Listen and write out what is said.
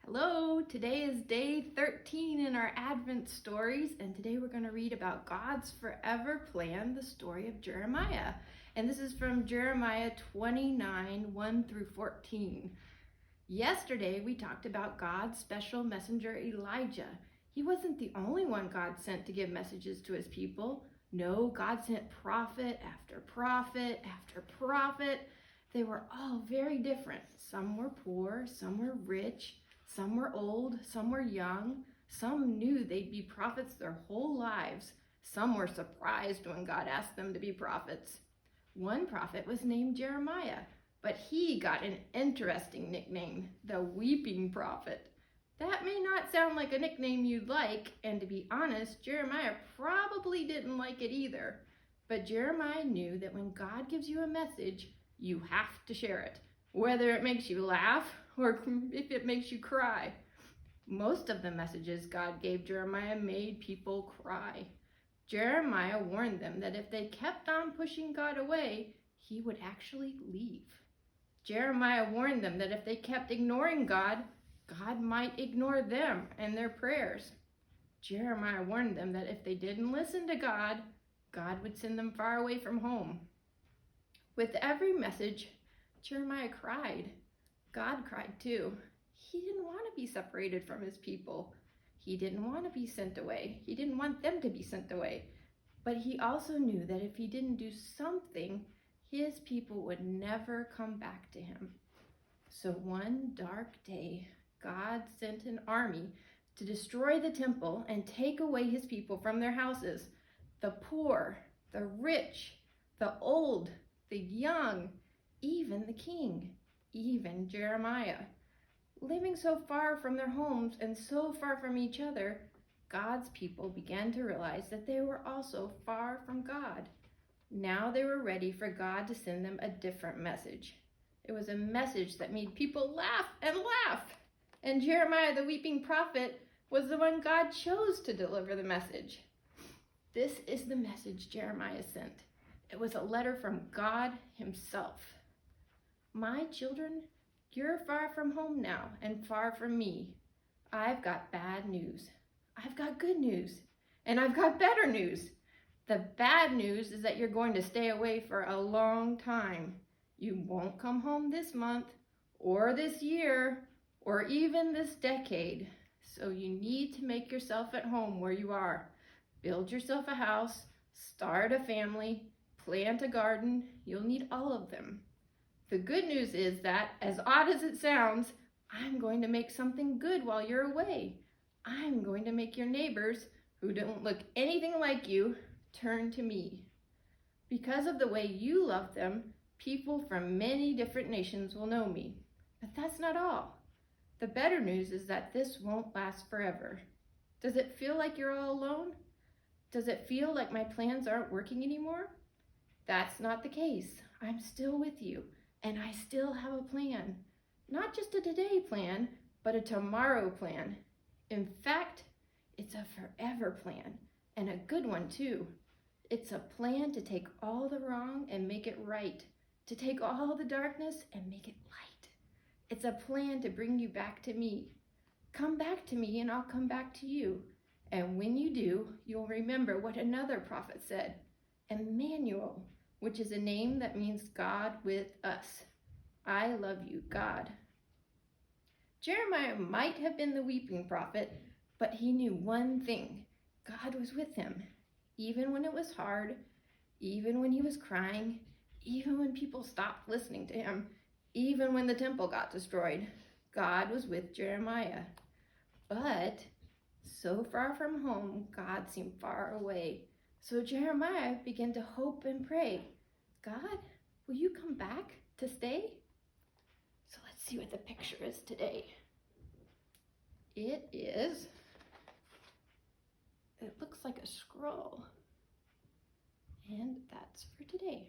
Hello, today is day 13 in our Advent stories, and today we're going to read about God's forever plan, the story of Jeremiah. And this is from Jeremiah 29, 1 through 14. Yesterday we talked about God's special messenger Elijah. He wasn't the only one God sent to give messages to his people. No, God sent prophet after prophet after prophet. They were all very different. Some were poor, some were rich. Some were old, some were young, some knew they'd be prophets their whole lives. Some were surprised when God asked them to be prophets. One prophet was named Jeremiah, but he got an interesting nickname, the Weeping Prophet. That may not sound like a nickname you'd like, and to be honest, Jeremiah probably didn't like it either. But Jeremiah knew that when God gives you a message, you have to share it, whether it makes you laugh or if it makes you cry. Most of the messages God gave Jeremiah made people cry. Jeremiah warned them that if they kept on pushing God away, he would actually leave. Jeremiah warned them that if they kept ignoring God, God might ignore them and their prayers. Jeremiah warned them that if they didn't listen to God, God would send them far away from home. With every message, Jeremiah cried. God cried too. He didn't want to be separated from his people. He didn't want to be sent away. He didn't want them to be sent away. But he also knew that if he didn't do something, his people would never come back to him. So one dark day, God sent an army to destroy the temple and take away his people from their houses. The poor, the rich, the old, the young, even the king. Even Jeremiah. Living so far from their homes and so far from each other, God's people began to realize that they were also far from God. Now they were ready for God to send them a different message. It was a message that made people laugh and laugh. And Jeremiah, the weeping prophet, was the one God chose to deliver the message. This is the message Jeremiah sent. It was a letter from God himself. My children, you're far from home now and far from me. I've got bad news. I've got good news. And I've got better news. The bad news is that you're going to stay away for a long time. You won't come home this month, or this year, or even this decade. So you need to make yourself at home where you are. Build yourself a house, start a family, plant a garden. You'll need all of them. The good news is that, as odd as it sounds, I'm going to make something good while you're away. I'm going to make your neighbors, who don't look anything like you, turn to me. Because of the way you love them, people from many different nations will know me. But that's not all. The better news is that this won't last forever. Does it feel like you're all alone? Does it feel like my plans aren't working anymore? That's not the case. I'm still with you. And I still have a plan. Not just a today plan, but a tomorrow plan. In fact, it's a forever plan, and a good one too. It's a plan to take all the wrong and make it right, to take all the darkness and make it light. It's a plan to bring you back to me. Come back to me and I'll come back to you. And when you do, you'll remember what another prophet said, Emmanuel, which is a name that means God with us. I love you, God. Jeremiah might have been the weeping prophet, but he knew one thing. God was with him, even when it was hard, even when he was crying, even when people stopped listening to him, even when the temple got destroyed. God was with Jeremiah. But so far from home, God seemed far away. So Jeremiah began to hope and pray. God, will you come back to stay? So let's see what the picture is today. It looks like a scroll. And that's for today.